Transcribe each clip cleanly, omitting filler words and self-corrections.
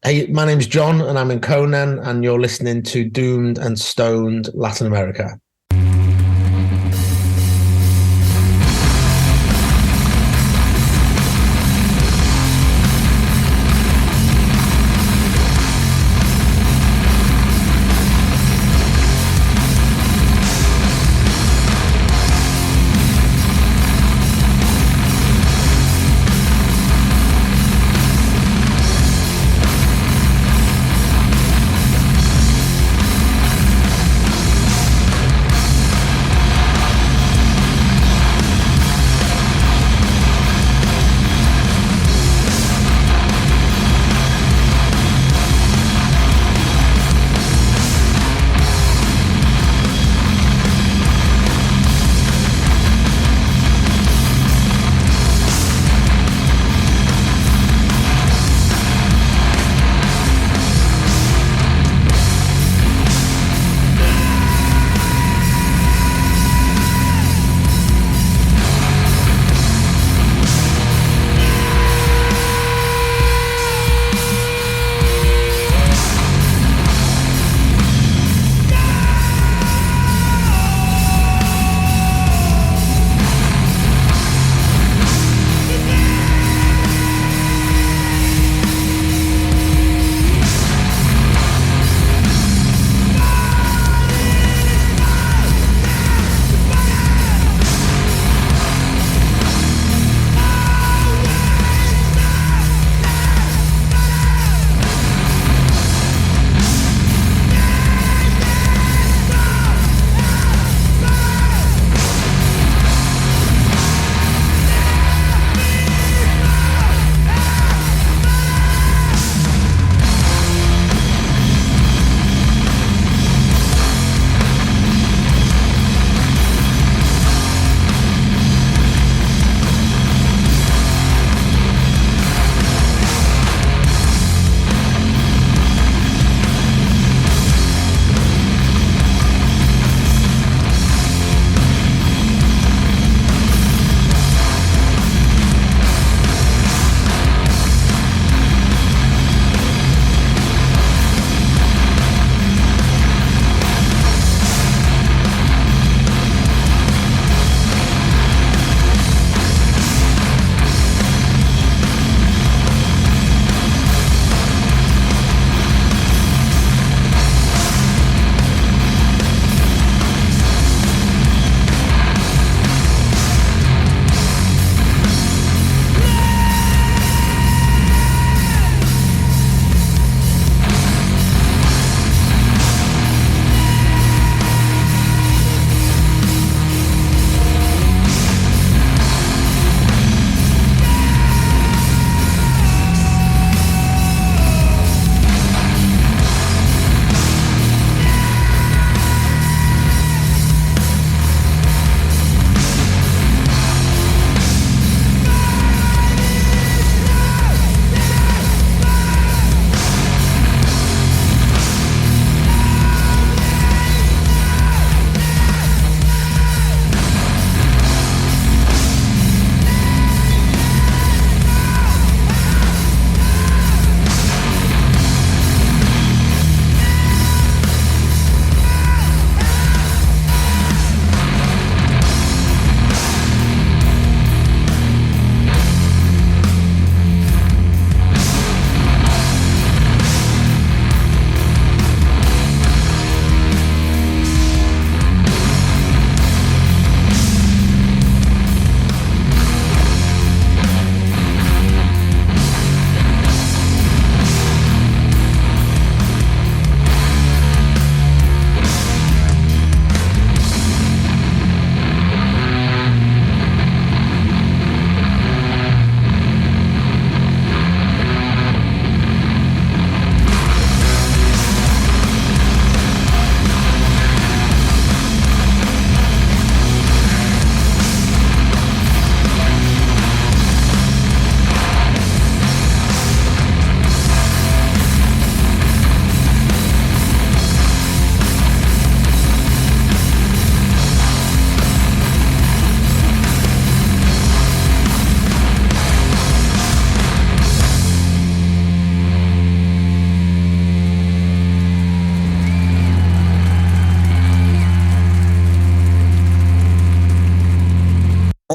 Hey, my name's John, and I'm in Conan, and you're listening to Doomed and Stoned Latin America.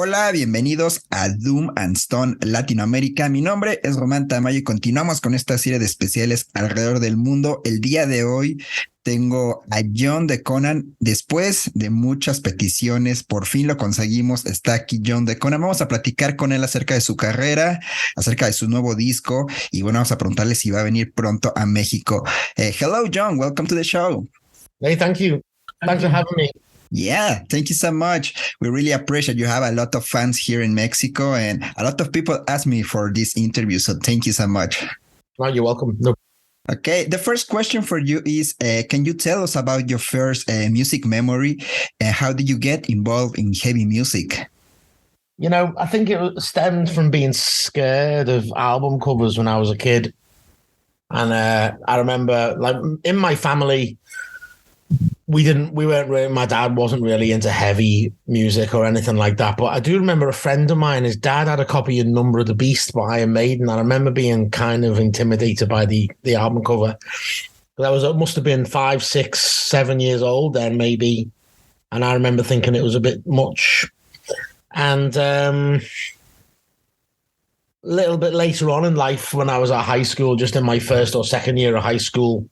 Hola, bienvenidos a Doom and Stone Latinoamérica. Mi nombre es Román Tamayo y continuamos con esta serie de especiales alrededor del mundo. El día de hoy tengo a Jon de Conan. Después de muchas peticiones, por fin lo conseguimos. Está aquí Jon de Conan. Vamos a platicar con él acerca de su carrera, acerca de su nuevo disco y bueno, vamos a preguntarle si va a venir pronto a México. Hello, Jon. Welcome to the show. Hey, thank you. Thanks for having me. Yeah, thank you so much. We really appreciate you have a lot of fans here in Mexico and a lot of people ask me for this interview. So thank you so much. Oh, you're welcome. No. Okay, the first question for you is, can you tell us about your first music memory? How did you get involved in heavy music? You know, I think it stemmed from being scared of album covers when I was a kid. And I remember, like, in my family, my dad wasn't really into heavy music or anything like that. But I do remember a friend of mine, his dad had a copy of Number of the Beast by Iron Maiden. And I remember being kind of intimidated by the album cover. It must have been 5, 6, 7 years old then, maybe. And I remember thinking it was a bit much. And a little bit later on in life, when I was at high school, just in my first or second year of high school,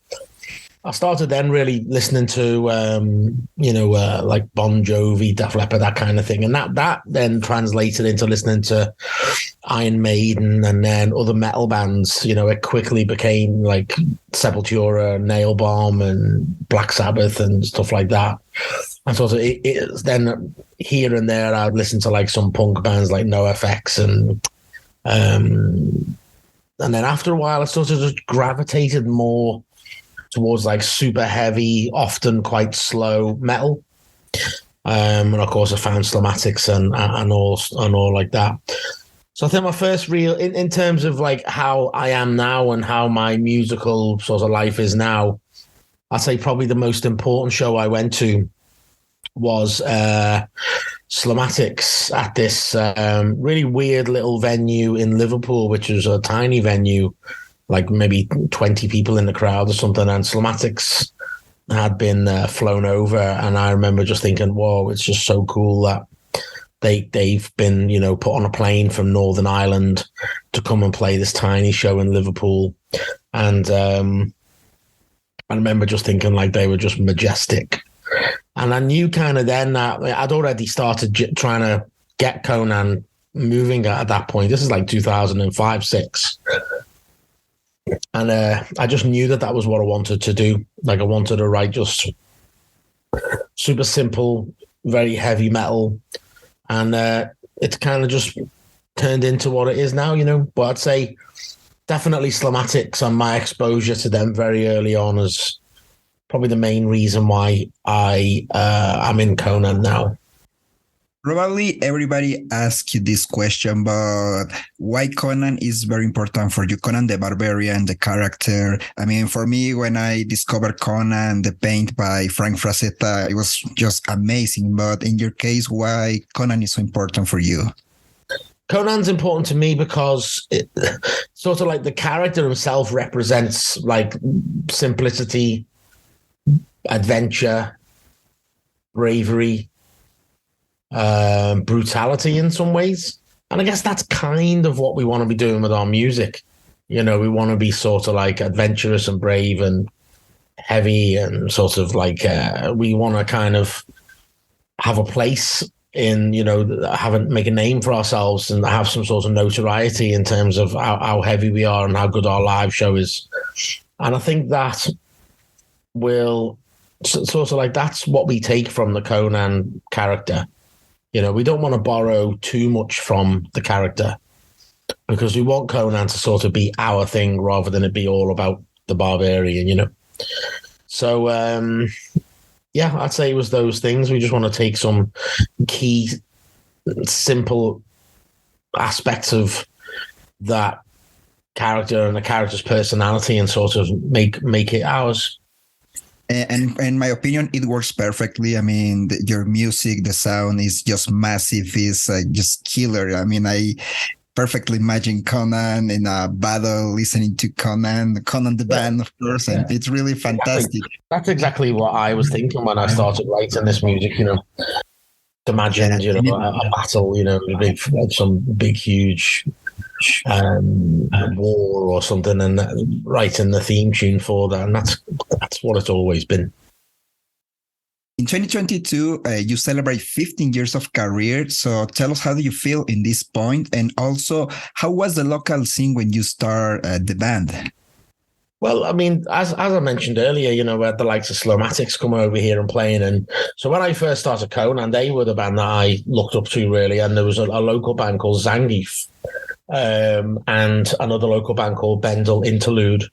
I started then really listening to, like Bon Jovi, Def Leppard, that kind of thing. And that then translated into listening to Iron Maiden and then other metal bands. You know, it quickly became like Sepultura, Nailbomb and Black Sabbath and stuff like that. And sort of it then here and there, I'd listen to like some punk bands like NoFX and then after a while, I sort of just gravitated more towards like super heavy, often quite slow metal. And of course I found Slamatics and all like that. So I think my first real, in terms of like how I am now and how my musical sort of life is now, I'd say probably the most important show I went to was Slamatics at this really weird little venue in Liverpool, which was a tiny venue, like maybe 20 people in the crowd or something, and Slamatics had been flown over. And I remember just thinking, whoa, it's just so cool that they've been, you know, put on a plane from Northern Ireland to come and play this tiny show in Liverpool. And I remember just thinking like they were just majestic. And I knew kind of then that I'd already started trying to get Conan moving at that point. This is like 2005, 6. And I just knew that was what I wanted to do. Like I wanted to write just super simple, very heavy metal. And it's kind of just turned into what it is now, you know. But I'd say definitely Slamatics and my exposure to them very early on is probably the main reason why I'm in Conan now. Probably everybody asks you this question, but why Conan is very important for you? Conan the Barbarian, the character. I mean, for me, when I discovered Conan, the paint by Frank Frazetta, it was just amazing. But in your case, why Conan is so important for you? Conan's important to me because it sort of like the character himself represents like simplicity, adventure, bravery, brutality in some ways. And I guess that's kind of what we want to be doing with our music. You know, we want to be sort of like adventurous and brave and heavy and sort of like we want to kind of have a place in, you know, make a name for ourselves and have some sort of notoriety in terms of how heavy we are and how good our live show is. And I think that will sort of like that's what we take from the Conan character. You know, we don't want to borrow too much from the character because we want Conan to sort of be our thing rather than it be all about the barbarian, you know. So, yeah, I'd say it was those things. We just want to take some key, simple aspects of that character and the character's personality and sort of make it ours. And in my opinion, it works perfectly. I mean, your music, the sound is just massive, is just killer. I mean, I perfectly imagine Conan in a battle, listening to Conan the band, of course, and it's really fantastic. That's exactly what I was thinking when I started writing this music, you know. imagined, a battle, some big, huge war or something, and writing the theme tune for that, and that's what it's always been. In 2022, you celebrate 15 years of career. So tell us, how do you feel in this point? And also, how was the local scene when you start the band? Well, I mean, as I mentioned earlier, we had the likes of Slomatics come over here and playing. And so when I first started Conan, they were the band that I looked up to, really. And there was a local band called Zangief, and another local band called Bendel Interlude.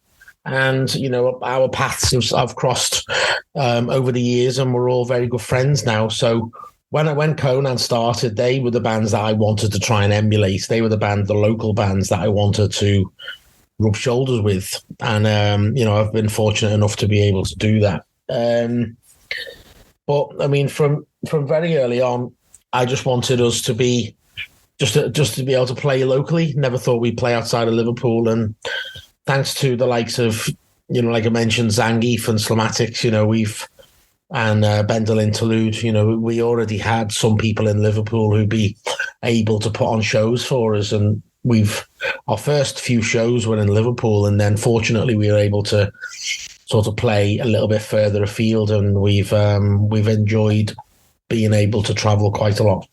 And, our paths have crossed over the years, and we're all very good friends now. So when Conan started, they were the bands that I wanted to try and emulate. They were the local bands that I wanted to rub shoulders with. And, I've been fortunate enough to be able to do that. But I mean, from very early on, I just wanted us to be just to be able to play locally. Never thought we'd play outside of Liverpool. And thanks to the likes of, like I mentioned, Zangief and Slomatics, and Bendel Interlude, we already had some people in Liverpool who'd be able to put on shows for us. And our first few shows were in Liverpool, and then fortunately we were able to sort of play a little bit further afield, and we've enjoyed being able to travel quite a lot.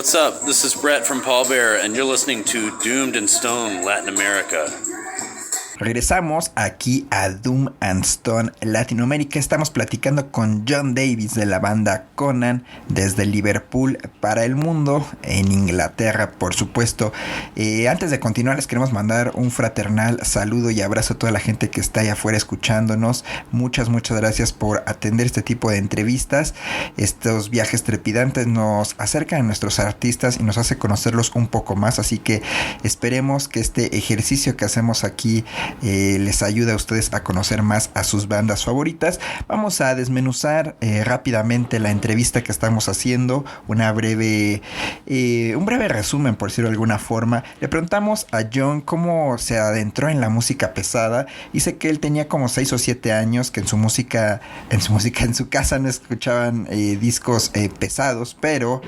What's up? This is Brett from Paul Bear, and you're listening to Doomed and Stone Latin America. Regresamos aquí a Doom and Stone Latinoamérica. Estamos platicando con Jon Davis de la banda Conan desde Liverpool para el mundo, en Inglaterra, por supuesto. Antes de continuar, les queremos mandar un fraternal saludo y abrazo a toda la gente que está allá afuera escuchándonos. Muchas gracias por atender este tipo de entrevistas. Estos viajes trepidantes nos acercan a nuestros artistas y nos hace conocerlos un poco más, así que esperemos que este ejercicio que hacemos aquí les ayuda a ustedes a conocer más a sus bandas favoritas. Vamos a desmenuzar rápidamente la entrevista que estamos haciendo, un breve resumen, por decirlo de alguna forma. Le preguntamos a Jon cómo se adentró en la música pesada. Dice que él tenía como 6 o 7 años, que en su casa no escuchaban discos pesados, pero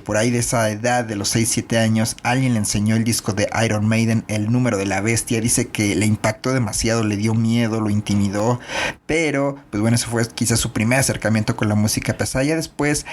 por ahí de esa edad, de los 6-7 años, alguien le enseñó el disco de Iron Maiden, El número de la bestia. Dice que le impactó demasiado, le dio miedo, lo intimidó, pero pues bueno, eso fue quizás su primer acercamiento con la música pesada. Ya después,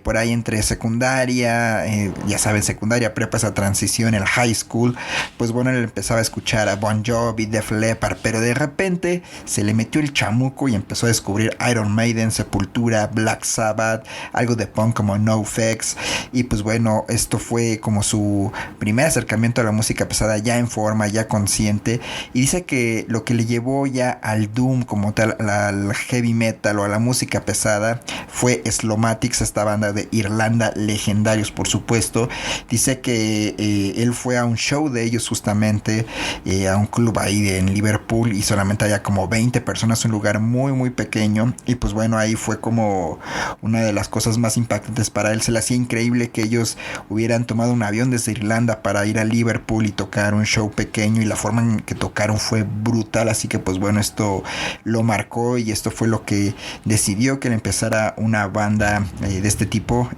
por ahí entre secundaria, ya saben, secundaria, prepa, esa transición, el high school, pues bueno, él empezaba a escuchar a Bon Jovi, Def Leppard, pero de repente se le metió el chamuco y empezó a descubrir Iron Maiden, Sepultura, Black Sabbath, algo de punk como NoFX, y pues bueno, esto fue como su primer acercamiento a la música pesada ya en forma, ya consciente. Y dice que lo que le llevó ya al doom como tal, al heavy metal o a la música pesada, fue Slomatics, esta banda de Irlanda, legendarios por supuesto. Dice que él fue a un show de ellos justamente, a un club ahí en Liverpool, y solamente había como 20 personas, un lugar muy pequeño, y pues bueno, ahí fue como una de las cosas más impactantes para él. Se le hacía increíble que ellos hubieran tomado un avión desde Irlanda para ir a Liverpool y tocar un show pequeño, y la forma en que tocaron fue brutal. Así que pues bueno, esto lo marcó y esto fue lo que decidió que él empezara una banda de este tipo,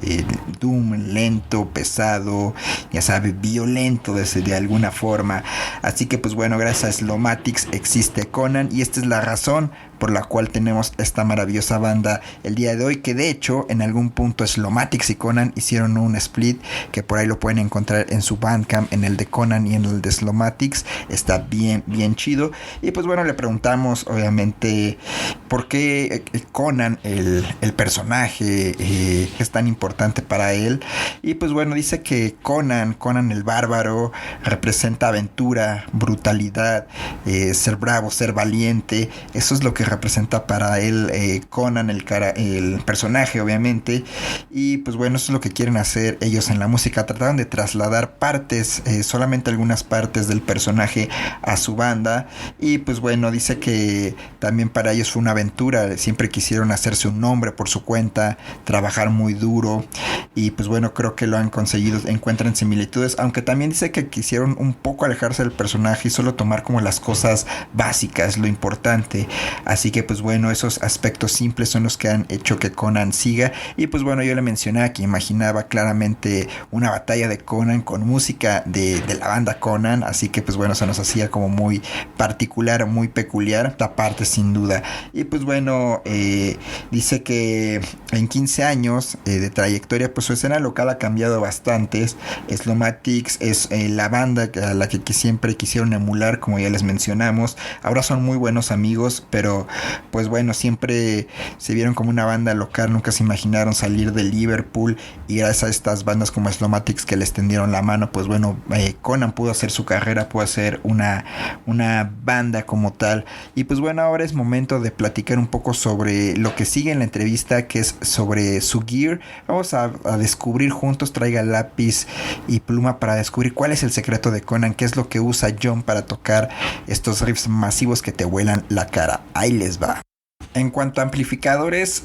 doom, lento, pesado, ya sabe, violento de alguna forma. Así que pues bueno, gracias a Slomatics existe Conan, y esta es la razón por la cual tenemos esta maravillosa banda el día de hoy, que de hecho en algún punto Slomatics y Conan hicieron un split, que por ahí lo pueden encontrar en su Bandcamp, en el de Conan y en el de Slomatics. Está bien chido. Y pues bueno, le preguntamos obviamente por qué Conan, el personaje, es tan importante para él. Y pues bueno, dice que Conan el bárbaro, representa aventura, brutalidad, ser bravo, ser valiente. Eso es lo que representa para él Conan, el personaje obviamente. Y pues bueno, eso es lo que quieren hacer ellos en la música. Trataron de trasladar partes, solamente algunas partes del personaje a su banda. Y pues bueno, dice que también para ellos fue una aventura. Siempre quisieron hacerse un nombre por su cuenta, trabajar muy duro, y pues bueno, creo que lo han conseguido. Encuentran similitudes, aunque también dice que quisieron un poco alejarse del personaje y solo tomar como las cosas básicas, lo importante. Así que pues bueno, esos aspectos simples son los que han hecho que Conan siga. Y pues bueno, yo le mencionaba que imaginaba claramente una batalla de Conan con música de la banda Conan. Así que pues bueno, se nos hacía como muy particular, muy peculiar esta parte sin duda. Y pues bueno, dice que en 15 años de trayectoria, pues su escena local ha cambiado bastante. Slomatics es la banda a la que siempre quisieron emular, como ya les mencionamos. Ahora son muy buenos amigos, pero pues bueno, siempre se vieron como una banda local. Nunca se imaginaron salir de Liverpool, y gracias a estas bandas como Slomatics que les tendieron la mano, pues bueno, Conan pudo hacer su carrera, pudo hacer una banda como tal. Y pues bueno, ahora es momento de platicar un poco sobre lo que sigue en la entrevista, que es sobre su gear. Vamos a descubrir juntos, traiga lápiz y pluma para descubrir cuál es el secreto de Conan, qué es lo que usa Jon para tocar estos riffs masivos que te vuelan la cara. Ahí les va. En cuanto a amplificadores,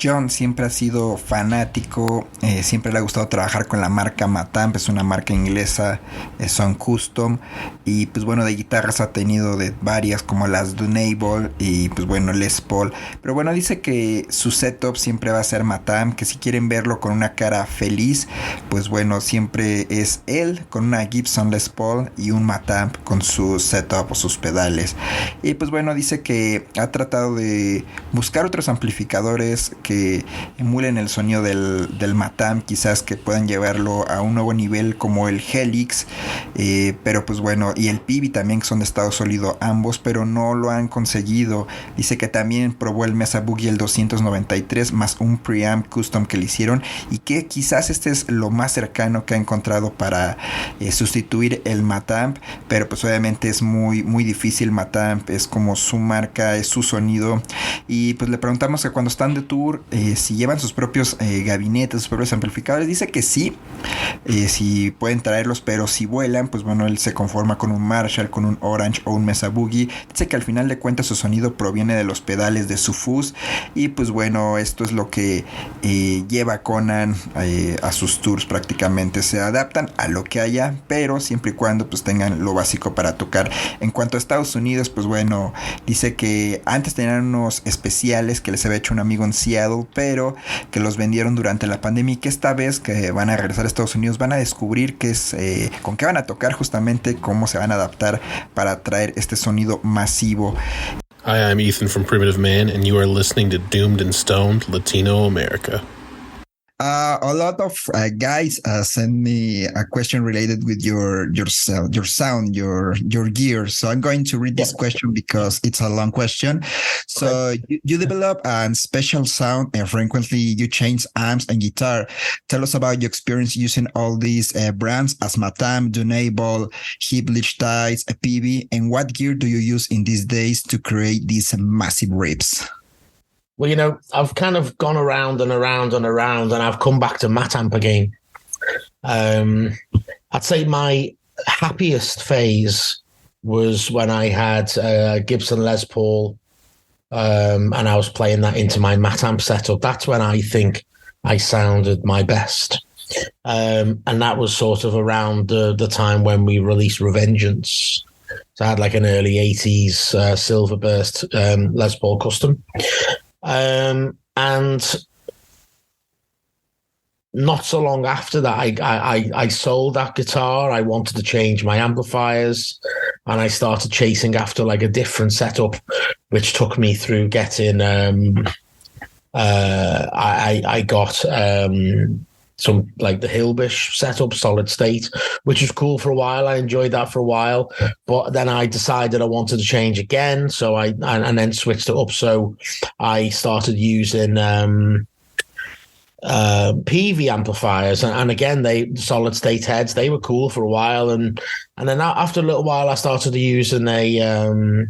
Jon siempre ha sido fanático, siempre le ha gustado trabajar con la marca Matamp, es una marca inglesa, son custom, y pues bueno, de guitarras ha tenido de varias como las Dunable y pues bueno, Les Paul, pero bueno, dice que su setup siempre va a ser Matamp, que si quieren verlo con una cara feliz, pues bueno, siempre es él con una Gibson Les Paul y un Matamp con su setup o sus pedales. Y pues bueno, dice que ha tratado de buscar otros amplificadores que emulen el sonido del Matam, quizás que puedan llevarlo a un nuevo nivel como el Helix, pero pues bueno, y el Pibi también, que son de estado sólido ambos, pero no lo han conseguido. Dice que también probó el Mesa Boogie el 293 más un preamp custom que le hicieron, y que quizás este es lo más cercano que ha encontrado para sustituir el Matamp, pero pues obviamente es muy, muy difícil. Matamp es como su marca, es su sonido. Y pues le preguntamos que cuando están de tour, si llevan sus propios gabinetes, sus propios amplificadores. Dice que sí, si pueden traerlos, pero si vuelan, pues bueno, él se conforma con un Marshall, con un Orange o un Mesa Boogie. Dice que al final de cuentas su sonido proviene de los pedales de su fuzz, y pues bueno, esto es lo que lleva Conan a sus tours. Prácticamente se adaptan a lo que haya, pero siempre y cuando pues tengan lo básico para tocar. En cuanto a Estados Unidos, pues bueno, dice que antes tenían unos especiales que les había hecho un amigo en Seattle, pero que los vendieron durante la pandemia, y que esta vez que van a regresar a Estados Unidos van a descubrir qué es, con qué van a tocar, justamente cómo se van a adaptar para traer este sonido masivo. Hi, I'm Ethan from Primitive Man, and you are listening to Doomed and Stoned Latino America. A lot of guys send me a question related with your sound, your gear. So I'm going to read this question because it's a long question. So you develop a special sound, and frequently you change amps and guitar. Tell us about your experience using all these brands as Matam, Dunable, Hip Leech Tides, PV, and what gear do you use in these days to create these massive rips? Well, you know, I've kind of gone around and around and around, and I've come back to Matamp again. I'd say my happiest phase was when I had Gibson Les Paul, and I was playing that into my Matamp setup. That's when I think I sounded my best. And that was sort of around the time when we released Revengeance. So I had like an early 80s Silverburst Les Paul custom. And not so long after that, I sold that guitar. I wanted to change my amplifiers, and I started chasing after like a different setup, which took me through getting. I got some like the Hillbish setup, solid state, which was cool for a while. I enjoyed that for a while, but then I decided I wanted to change again. So I then switched it up. So I started using PV amplifiers, and again, they solid state heads. They were cool for a while, and then after a little while, I started using a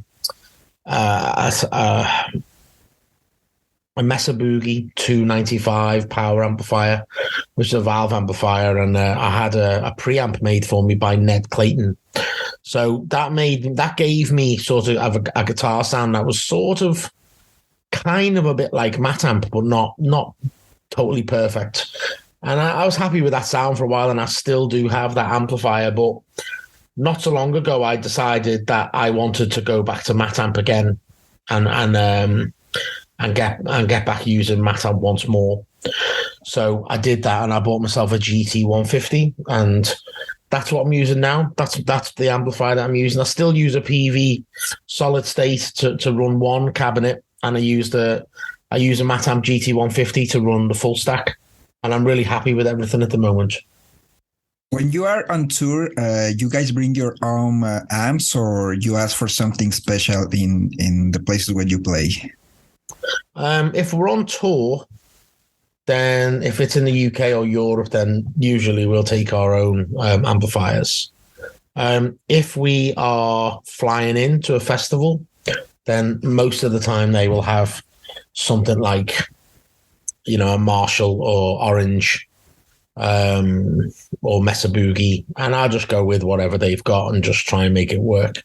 Mesa Boogie 295 power amplifier, which is a valve amplifier, and I had a preamp made for me by Ned Clayton. So that gave me sort of a guitar sound that was sort of kind of a bit like Matamp, but not totally perfect. And I was happy with that sound for a while, and I still do have that amplifier. But not so long ago, I decided that I wanted to go back to Matamp again, and get back using Matamp once more. So I did that, and I bought myself a GT 150, and that's what I'm using now. That's the amplifier that I'm using. I still use a PV solid state to run one cabinet, and I use a Matamp GT 150 to run the full stack, and I'm really happy with everything at the moment. When you are on tour, you guys bring your own amps, or you ask for something special in the places where you play? If we're on tour, then if it's in the UK or Europe, then usually we'll take our own amplifiers. If we are flying into a festival, then most of the time they will have something like, a Marshall or Orange or Mesa Boogie, and I'll just go with whatever they've got and just try and make it work.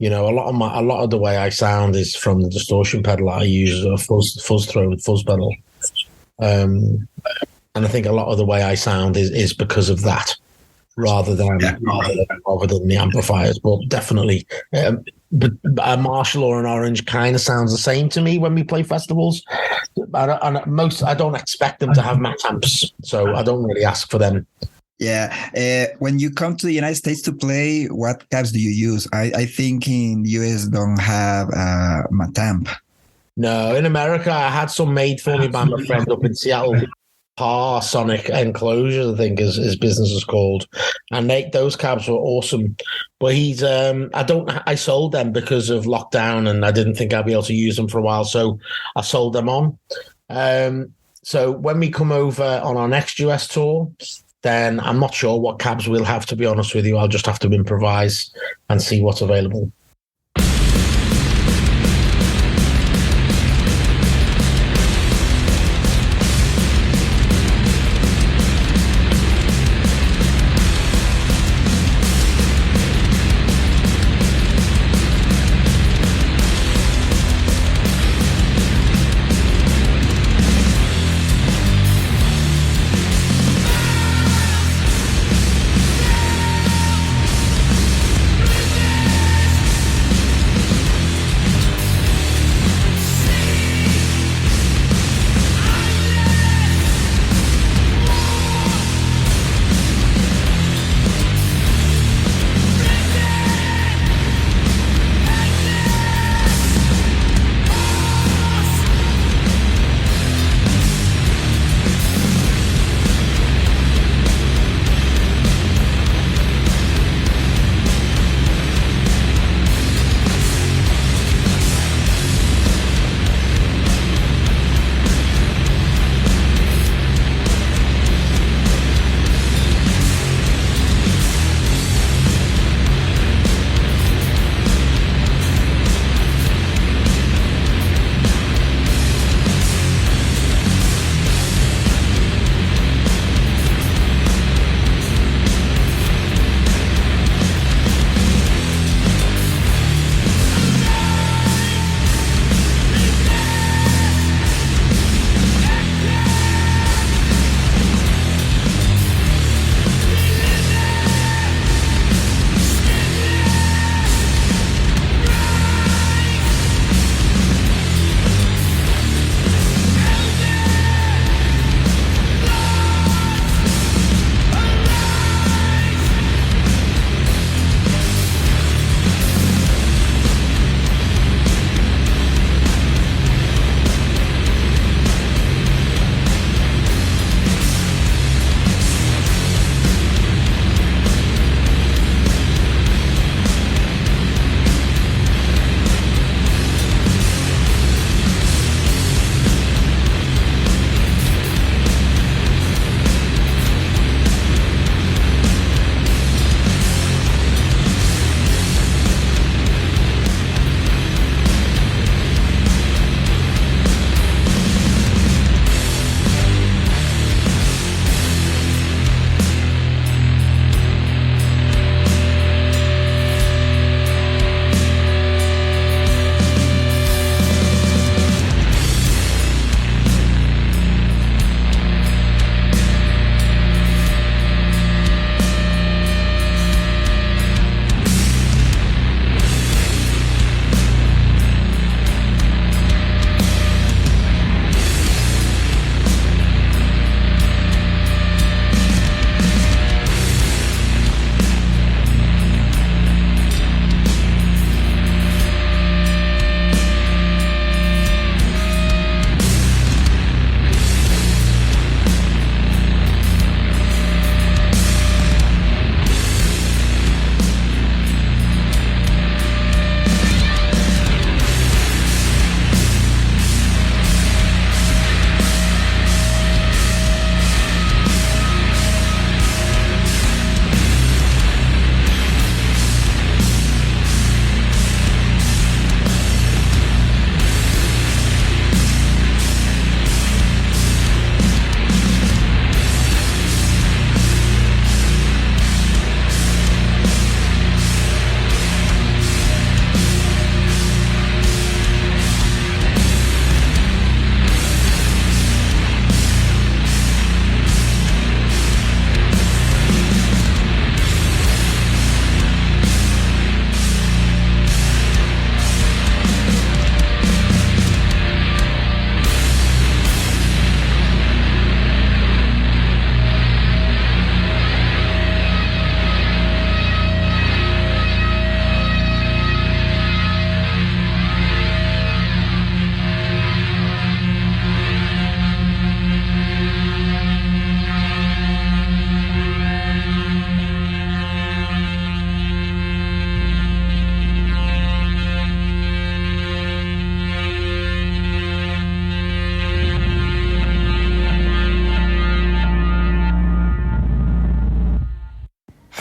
A lot of the way I sound is from the distortion pedal that I use, a fuzz throat fuzz pedal, and I think a lot of the way I sound is because of that, rather than the amplifiers. But definitely, but a Marshall or an Orange kind of sounds the same to me when we play festivals. I don't expect them to have Matamps, so I don't really ask for them. Yeah. When you come to the United States to play, what cabs do you use? I think in the US don't have Matamp. No, in America, I had some made for me by my friend up in Seattle. Sonic Enclosure, I think his business is called, and those cabs were awesome. But I sold them because of lockdown, and I didn't think I'd be able to use them for a while, so I sold them on. So when we come over on our next US tour, then I'm not sure what cabs we'll have, to be honest with you. I'll just have to improvise and see what's available.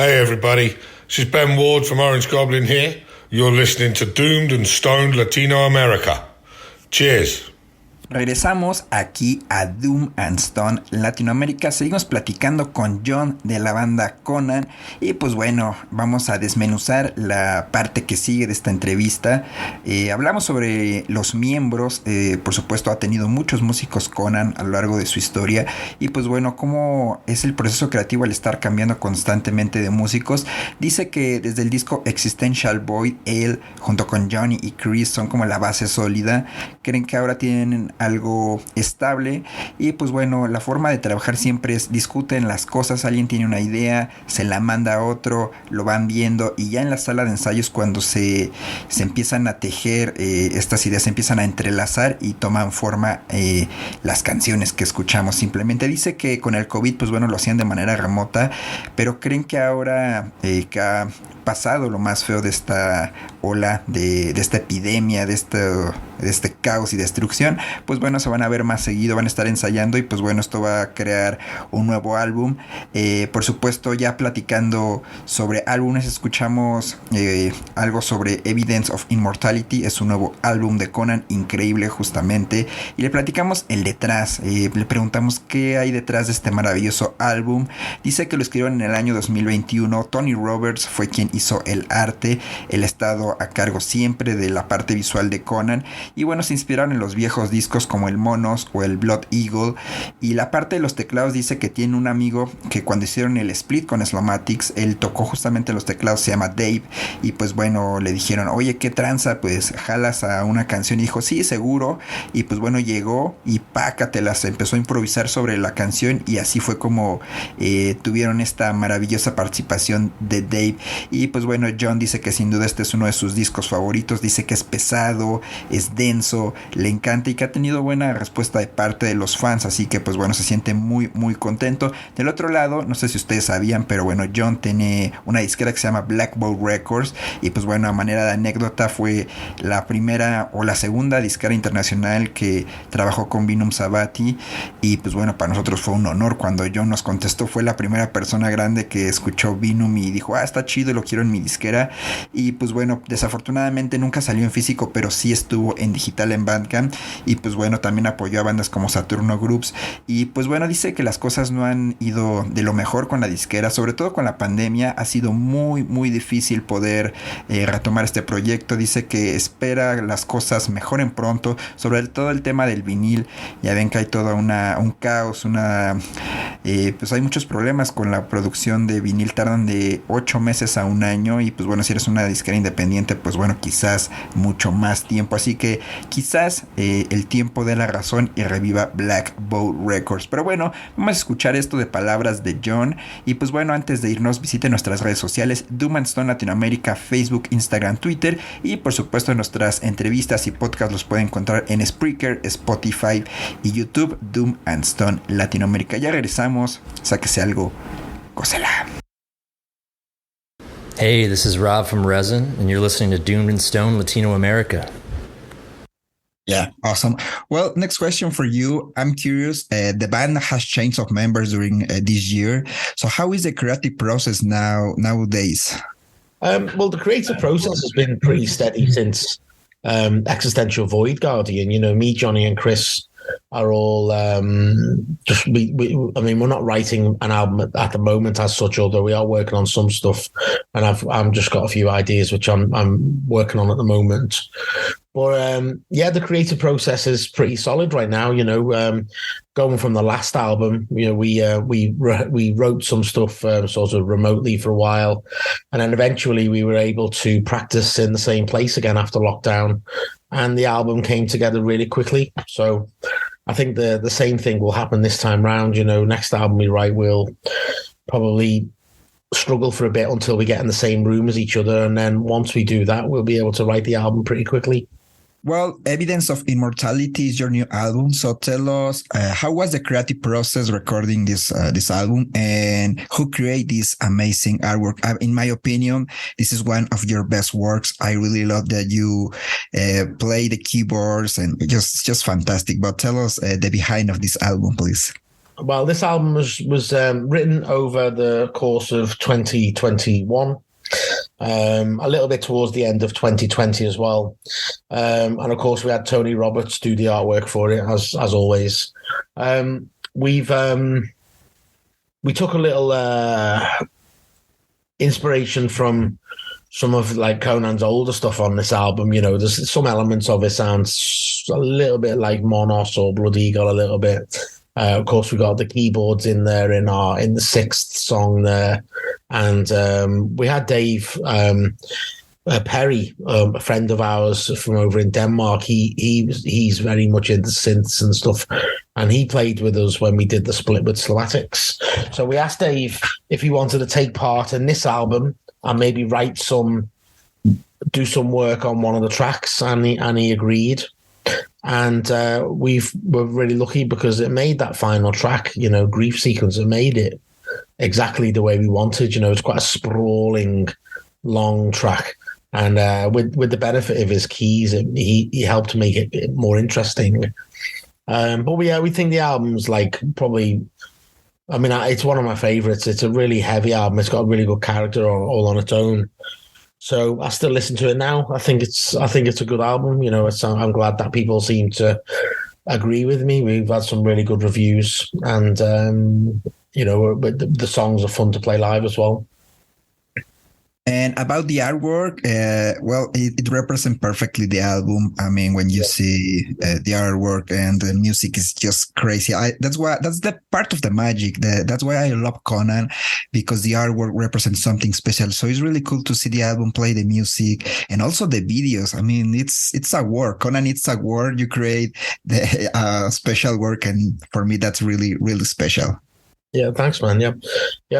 Hey everybody, this is Ben Ward from Orange Goblin here. You're listening to Doomed and Stoned Latino America. Cheers. Regresamos aquí a Doom and Stone Latinoamérica. Seguimos platicando con Jon de la banda Conan. Y pues bueno, vamos a desmenuzar la parte que sigue de esta entrevista. Hablamos sobre los miembros. Por supuesto, ha tenido muchos músicos Conan a lo largo de su historia. Y pues bueno, cómo es el proceso creativo al estar cambiando constantemente de músicos. Dice que desde el disco Existential Void, él junto con Johnny y Chris son como la base sólida. Creen que ahora tienen algo estable y pues bueno, la forma de trabajar siempre es discuten las cosas, alguien tiene una idea, se la manda a otro, lo van viendo y ya en la sala de ensayos cuando se empiezan a tejer estas ideas, se empiezan a entrelazar y toman forma las canciones que escuchamos. Simplemente dice que con el COVID pues bueno, lo hacían de manera remota, pero creen que ahora que ha pasado lo más feo de esta ola, de esta epidemia, de este caos y destrucción, pues bueno, se van a ver más seguido, van a estar ensayando y pues bueno, esto va a crear un nuevo álbum. Por supuesto, ya platicando sobre álbumes, escuchamos algo sobre Evidence of Immortality, es un nuevo álbum de Conan, increíble justamente, y le platicamos el detrás, le preguntamos qué hay detrás de este maravilloso álbum. Dice que lo escribieron en el año 2021, Tony Roberts fue quien hizo el arte, él ha estado a cargo siempre de la parte visual de Conan y bueno, se inspiraron en los viejos discos como el Monos o el Blood Eagle, y la parte de los teclados dice que tiene un amigo que cuando hicieron el split con Slomatics, él tocó justamente los teclados, se llama Dave, y pues bueno, le dijeron, oye, qué tranza, pues jalas a una canción, y dijo, sí, seguro, y pues bueno, llegó y pácatelas, empezó a improvisar sobre la canción y así fue como tuvieron esta maravillosa participación de Dave. Y pues bueno, Jon dice que sin duda este es uno de sus discos favoritos, dice que es pesado, es denso, le encanta y que ha tenido buena respuesta de parte de los fans, así que pues bueno, se siente muy muy contento. Del otro lado, no sé si ustedes sabían, pero bueno, Jon tiene una disquera que se llama Black Bow Records y pues bueno, a manera de anécdota fue la primera o la segunda disquera internacional que trabajó con Vinum Sabati y pues bueno, para nosotros fue un honor cuando Jon nos contestó, fue la primera persona grande que escuchó Vinum y dijo, está chido, lo quiero en mi disquera. Y pues bueno, desafortunadamente nunca salió en físico, pero sí estuvo en digital en Bandcamp y pues bueno, también apoyó a bandas como Saturno Groups y pues bueno, dice que las cosas no han ido de lo mejor con la disquera, sobre todo con la pandemia, ha sido muy muy difícil poder retomar este proyecto. Dice que espera las cosas mejoren pronto, sobre todo el tema del vinil, ya ven que hay todo un caos, pues hay muchos problemas con la producción de vinil, tardan de 8 meses a un año y pues bueno, si eres una disquera independiente, pues bueno, quizás mucho más tiempo, así que quizás el tiempo dé la razón y reviva Black Bow Records. Pero bueno, vamos a escuchar esto de palabras de Jon y pues bueno, antes de irnos, visite nuestras redes sociales Doom and Stone Latinoamérica, Facebook, Instagram, Twitter y por supuesto nuestras entrevistas y podcasts los pueden encontrar en Spreaker, Spotify y YouTube. Doom and Stone Latinoamérica. Ya regresamos, sáquese algo, gózala. Hey, this is Rob from Resin, and you're listening to Doomed and Stone Latino America. Yeah, awesome. Well, next question for you. I'm curious, the band has changed of members during this year. So how is the creative process nowadays? Well, the creative process has been pretty steady since Existential Void Guardian. You know, me, Johnny and Chris are all I mean, we're not writing an album at the moment as such, although we are working on some stuff, and I've just got a few ideas which I'm working on at the moment. But yeah, the creative process is pretty solid right now. You know, going from the last album, you know, we wrote some stuff sort of remotely for a while, and then eventually we were able to practice in the same place again after lockdown, and the album came together really quickly. So I think the same thing will happen this time round. You know, next album we write, we'll probably struggle for a bit until we get in the same room as each other, and then once we do that, we'll be able to write the album pretty quickly. Well, Evidence of Immortality is your new album. So tell us, how was the creative process recording this album, and who created this amazing artwork? In my opinion, this is one of your best works. I really love that you play the keyboards and just fantastic. But tell us the behind of this album, please. Well, this album was written over the course of 2021, a little bit towards the end of 2020 as well, and of course we had Tony Roberts do the artwork for it as always. We took a little inspiration from some of like Conan's older stuff on this album. You know, there's some elements of it sounds a little bit like Monos or Blood Eagle a little bit. Of course, we got the keyboards in there in the sixth song there, and we had Dave Perry, a friend of ours from over in Denmark. He's very much into synths and stuff, and he played with us when we did the split with Slovatics. So we asked Dave if he wanted to take part in this album and maybe do some work on one of the tracks, and he agreed. And we're really lucky because it made that final track, you know, Grief Sequence. It made it exactly the way we wanted. You know, it's quite a sprawling, long track, and with the benefit of his keys, he helped make it more interesting. But we think the album's like probably. I mean, it's one of my favorites. It's a really heavy album. It's got a really good character all on its own. So I still listen to it now. I think it's a good album. You know, I'm glad that people seem to agree with me. We've had some really good reviews, and you know, the songs are fun to play live as well. And about the artwork, well, it represents perfectly the album. I mean, when you see the artwork and the music is just crazy. That's the part of the magic. That's why I love Conan, because the artwork represents something special. So it's really cool to see the album, play the music, and also the videos. I mean, it's a work. Conan, it's a work. You create the special work, and for me, that's really, really special. Yeah, thanks, man. Yeah.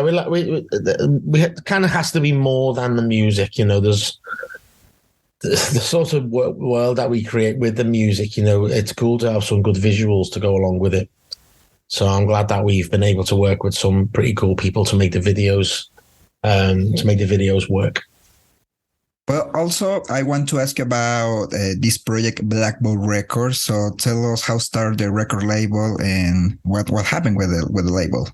We kind of has to be more than the music. You know, there's the sort of world that we create with the music. You know, it's cool to have some good visuals to go along with it. So I'm glad that we've been able to work with some pretty cool people to make the videos, work. Well, also, I want to ask about this project, Black Bolt Records. So tell us how started the record label and what happened with the label.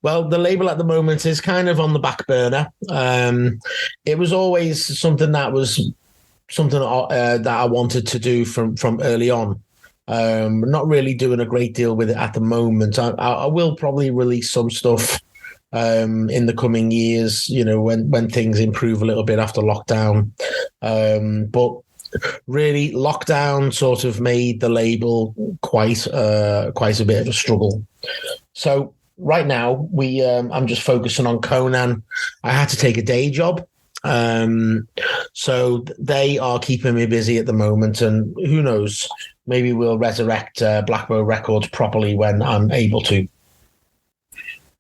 Well, the label at the moment is kind of on the back burner. It was always something that I wanted to do from early on. Not really doing a great deal with it at the moment. I will probably release some stuff in the coming years, you know, when things improve a little bit after lockdown. But really, lockdown sort of made the label quite a bit of a struggle. So right now, I'm just focusing on Conan. I had to take a day job. So they are keeping me busy at the moment, and who knows, maybe we'll resurrect Black Bolt Records properly when I'm able to.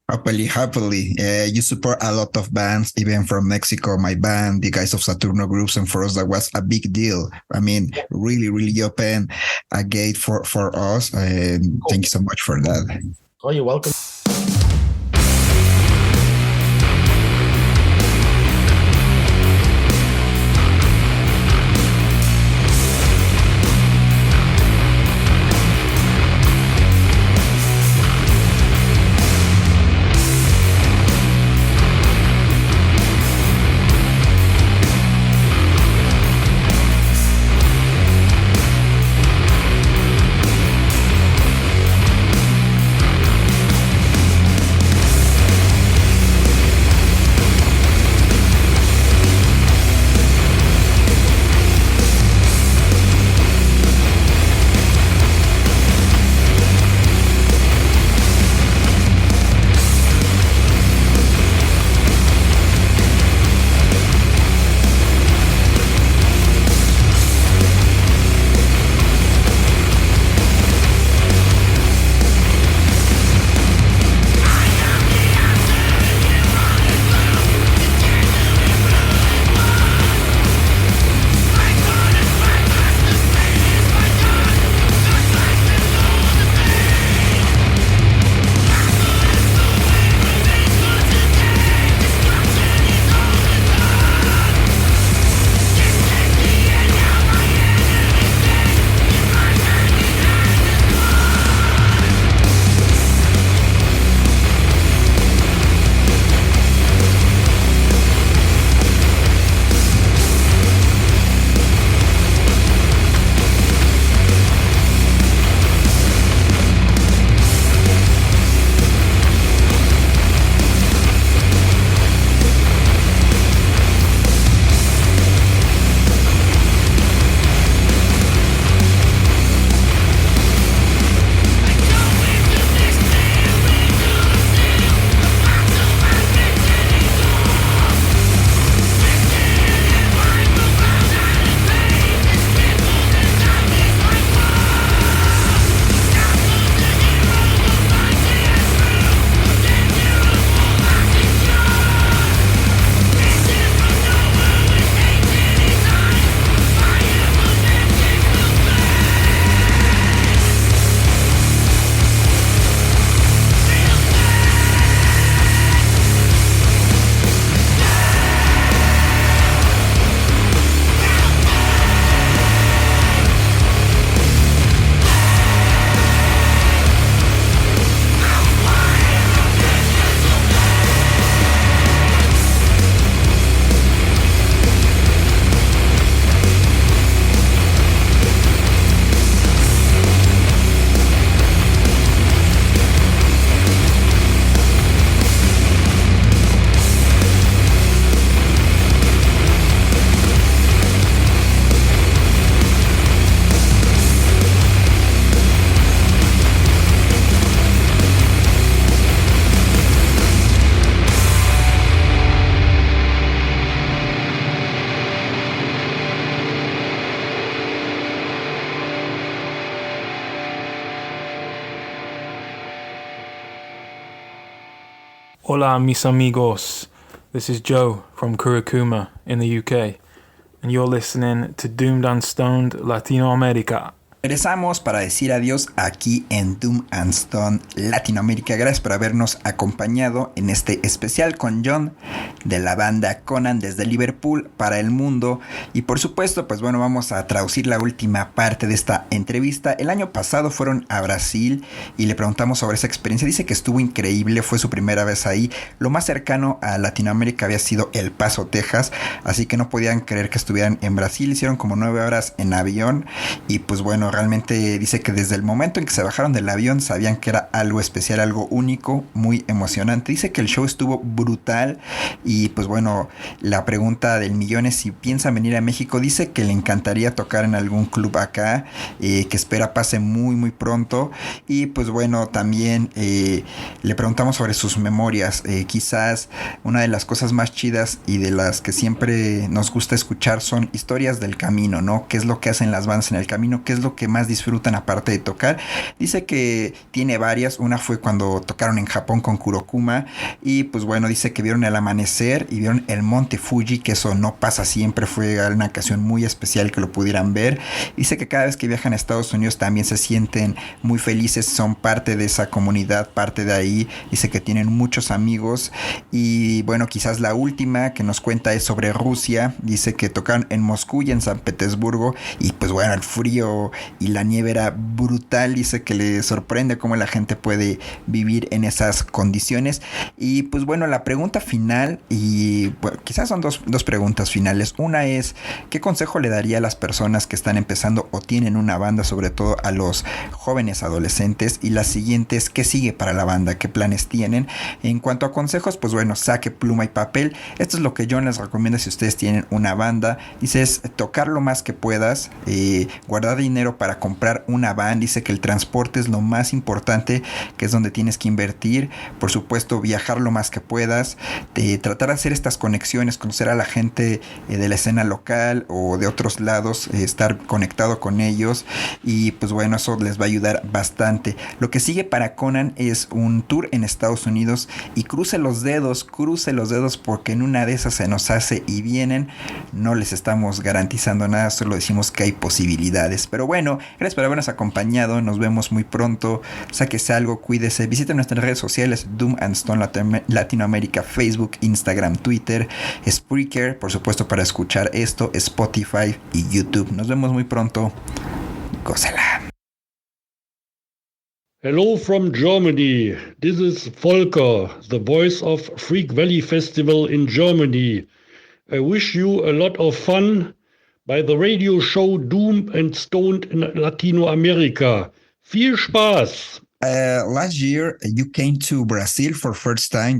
Happily. You support a lot of bands, even from Mexico, my band, the guys of Saturno Groups, and for us, that was a big deal. I mean, really, really open a gate for us, and thank you so much for that. Oh, you're welcome. Hola, mis amigos. This is Joe from Kurikuma in the UK, and you're listening to Doomed and Stoned Latino America. Regresamos para decir adiós aquí en Doom and Stone Latinoamérica. Gracias por habernos acompañado en este especial con Jon de la banda Conan desde Liverpool para el mundo. Y por supuesto, pues bueno, vamos a traducir la última parte de esta entrevista. El año pasado fueron a Brasil y le preguntamos sobre esa experiencia. Dice que estuvo increíble, fue su primera vez ahí. Lo más cercano a Latinoamérica había sido El Paso, Texas, así que no podían creer que estuvieran en Brasil. Hicieron como 9 horas en avión y pues bueno, realmente dice que desde el momento en que se bajaron del avión sabían que era algo especial, algo único, muy emocionante. Dice que el show estuvo brutal y pues bueno, la pregunta del millón es si piensan venir a México. Dice que le encantaría tocar en algún club acá, que espera pase muy muy pronto. Y pues bueno, también le preguntamos sobre sus memorias. Quizás una de las cosas más chidas y de las que siempre nos gusta escuchar son historias del camino, ¿no? ¿Qué es lo que hacen las bandas en el camino? ¿Qué es lo que más disfrutan aparte de tocar? Dice que tiene varias. Una fue cuando tocaron en Japón con Kurokuma y pues bueno, dice que vieron el amanecer y vieron el monte Fuji, que eso no pasa siempre, fue una ocasión muy especial que lo pudieran ver. Dice que cada vez que viajan a Estados Unidos también se sienten muy felices, son parte de esa comunidad, parte de ahí. Dice que tienen muchos amigos y bueno, quizás la última que nos cuenta es sobre Rusia. Dice que tocaron en Moscú y en San Petersburgo y pues bueno, el frío y la nieve era brutal. Dice que le sorprende cómo la gente puede vivir en esas condiciones. Y pues bueno, la pregunta final, y bueno, quizás son dos preguntas finales. Una es, ¿qué consejo le daría a las personas que están empezando o tienen una banda, sobre todo a los jóvenes adolescentes? Y la siguiente es, ¿qué sigue para la banda? ¿Qué planes tienen? En cuanto a consejos, pues bueno, saque pluma y papel. Esto es lo que yo les recomiendo si ustedes tienen una banda. Dice, es tocar lo más que puedas, guardar dinero para comprar una van. Dice que el transporte es lo más importante, que es donde tienes que invertir. Por supuesto, viajar lo más que puedas, tratar de hacer estas conexiones, conocer a la gente de la escena local o de otros lados, estar conectado con ellos y pues bueno, eso les va a ayudar bastante. Lo que sigue para Conan es un tour en Estados Unidos y cruce los dedos porque en una de esas se nos hace y vienen. No les estamos garantizando nada, solo decimos que hay posibilidades. Pero bueno, gracias por habernos acompañado, nos vemos muy pronto. Sáquese algo, cuídese, visiten nuestras redes sociales, Doom and Stone Latinoamérica, Facebook, Instagram, Twitter, Spreaker, por supuesto para escuchar esto, Spotify y YouTube. Nos vemos muy pronto, gózala. Hello from Germany. This is Volker, the voice of Freak Valley Festival in Germany. I wish you a lot of fun by the radio show Doomed and Stoned in Latino America. Viel Spaß! Last year you came to Brazil for the first time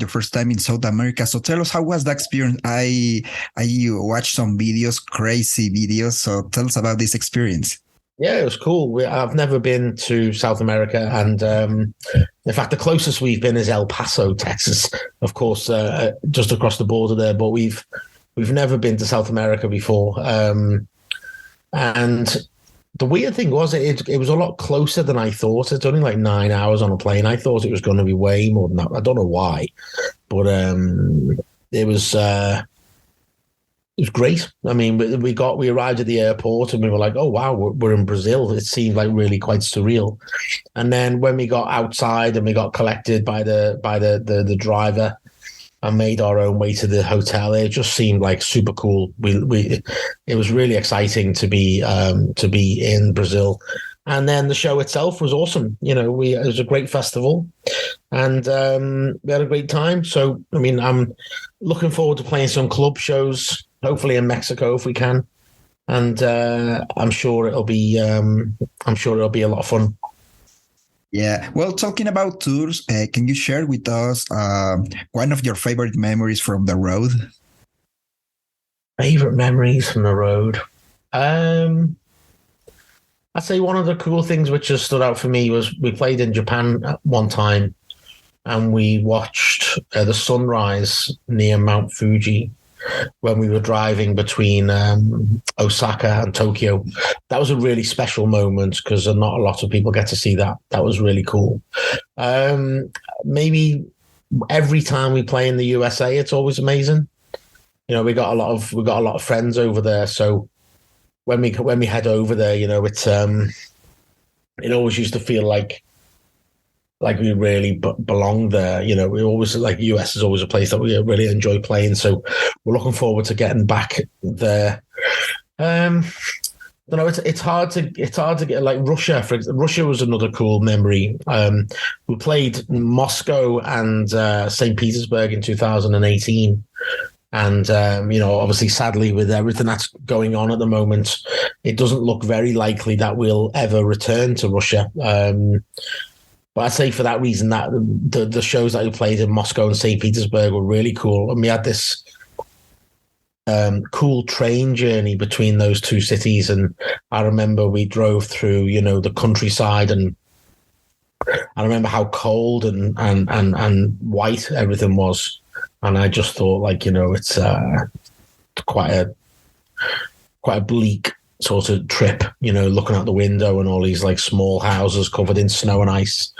in South America. So tell us, how was that experience? I watched some videos, crazy videos. So tell us about this experience. Yeah, it was cool. I've never been to South America, and in fact, the closest we've been is El Paso, Texas. Of course, just across the border there. But we've never been to South America before, and the weird thing was it was a lot closer than I thought. It's only like 9 hours on a plane. I thought it was going to be way more than that. I don't know why, but it was great. I mean, we arrived at the airport and we were like, oh wow, we're in Brazil. It seemed like really quite surreal. And then when we got outside and we got collected by the driver and made our own way to the hotel, it just seemed like super cool. It was really exciting to be in Brazil. And then the show itself was awesome. You know, it was a great festival, and we had a great time. So, I mean, I'm looking forward to playing some club shows, hopefully in Mexico if we can. And I'm sure it'll be a lot of fun. Yeah. Well, talking about tours, can you share with us one of your favorite memories from the road? Favorite memories from the road. I'd say one of the cool things which has stood out for me was we played in Japan at one time and we watched the sunrise near Mount Fuji when we were driving between Osaka and Tokyo. That was a really special moment because not a lot of people get to see that. That was really cool. Maybe every time we play in the USA, it's always amazing. You know, we got a lot of friends over there, so when we head over there, you know, it's it always used to feel like we really belong there. You know, we always like US is always a place that we really enjoy playing. So we're looking forward to getting back there. You know, it's hard to get like Russia. For example, Russia was another cool memory. We played Moscow and St. Petersburg in 2018. And, you know, obviously, sadly, with everything that's going on at the moment, it doesn't look very likely that we'll ever return to Russia. But I'd say for that reason, that the shows that we played in Moscow and St. Petersburg were really cool. And we had this cool train journey between those two cities. And I remember we drove through, you know, the countryside, and I remember how cold and white everything was. And I just thought, like, you know, it's quite a bleak sort of trip, you know, looking out the window and all these like small houses covered in snow and ice.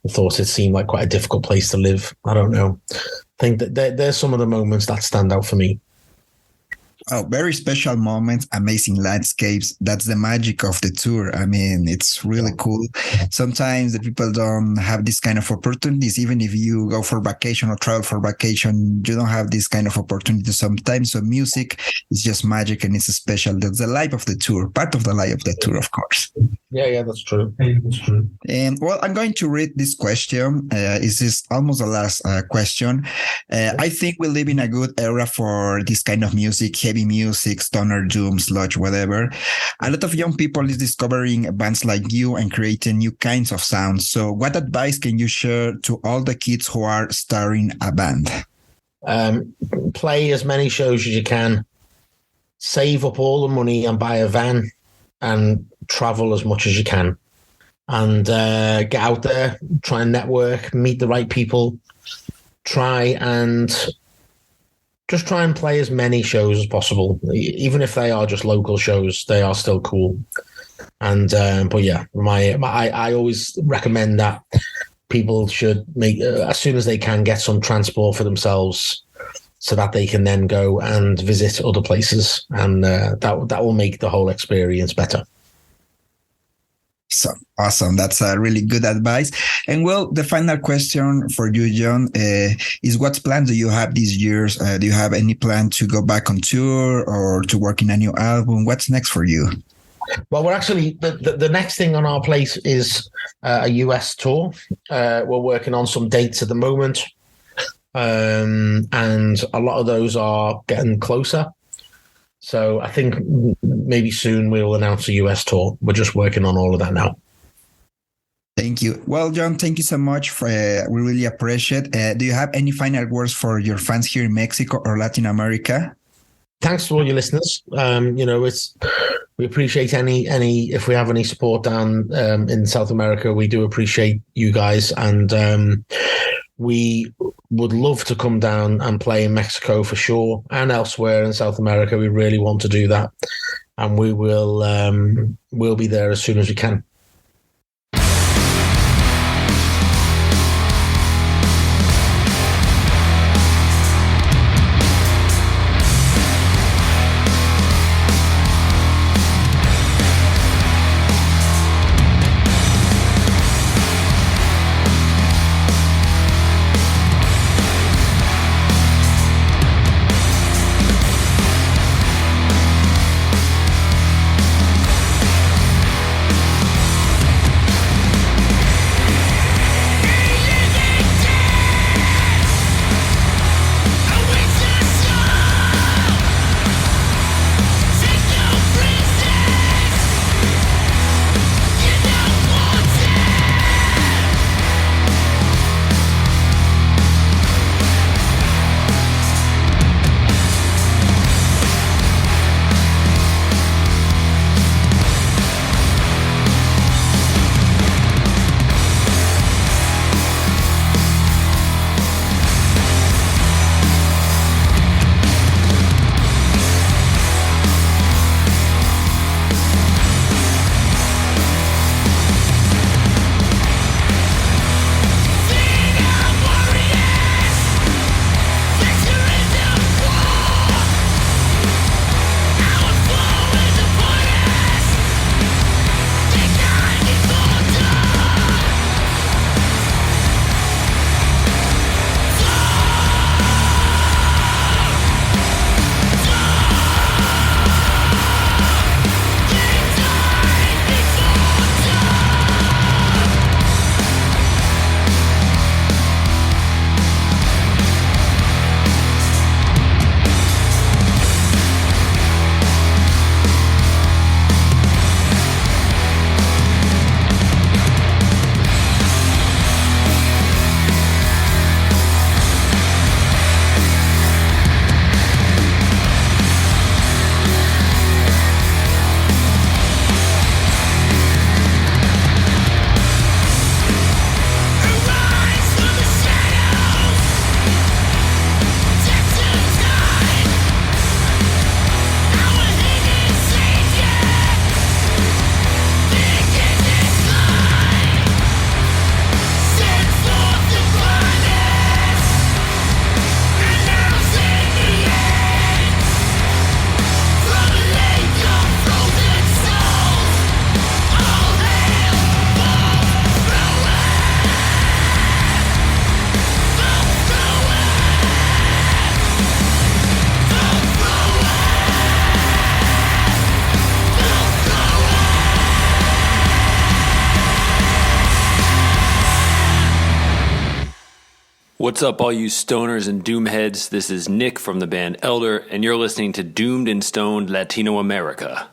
I thought it seemed like quite a difficult place to live. I don't know. I think that there's some of the moments that stand out for me. Oh, very special moments, amazing landscapes. That's the magic of the tour. I mean, it's really cool. Sometimes the people don't have this kind of opportunities. Even if you go for vacation or travel for vacation, you don't have this kind of opportunity sometimes. So music is just magic, and it's special. That's the life of the tour, part of the life of the tour, of course. Yeah, that's true. That's true. And well, I'm going to read this question. This is almost the last question. I think we live in a good era for this kind of music, heavy music, stoner, doom, sludge, whatever. A lot of young people is discovering bands like you and creating new kinds of sounds. So what advice can you share to all the kids who are starting a band? Play as many shows as you can. Save up all the money and buy a van and travel as much as you can. And get out there, try and network, meet the right people. Try and play as many shows as possible. Even if they are just local shows, they are still cool. And but yeah, I always recommend that people should make as soon as they can get some transport for themselves, so that they can then go and visit other places, and that will make the whole experience better. So awesome. That's a really good advice. And well, the final question for you, Jon, is what plans do you have these years? Do you have any plan to go back on tour or to work in a new album? What's next for you? Well, we're actually, the next thing on our plate is a US tour. We're working on some dates at the moment. And a lot of those are getting closer. So I think maybe soon we will announce a US tour. We're just working on all of that now. Thank you. Well, Jon, thank you so much. We really appreciate it. Do you have any final words for your fans here in Mexico or Latin America? Thanks to all your listeners. You know, we appreciate any if we have any support down in South America. We do appreciate you guys, and we would love to come down and play in Mexico for sure, and elsewhere in South America. We really want to do that, and we will we'll be there as soon as we can. What's up, all you stoners and doomheads? This is Nick from the band Elder, and you're listening to Doomed and Stoned Latino America.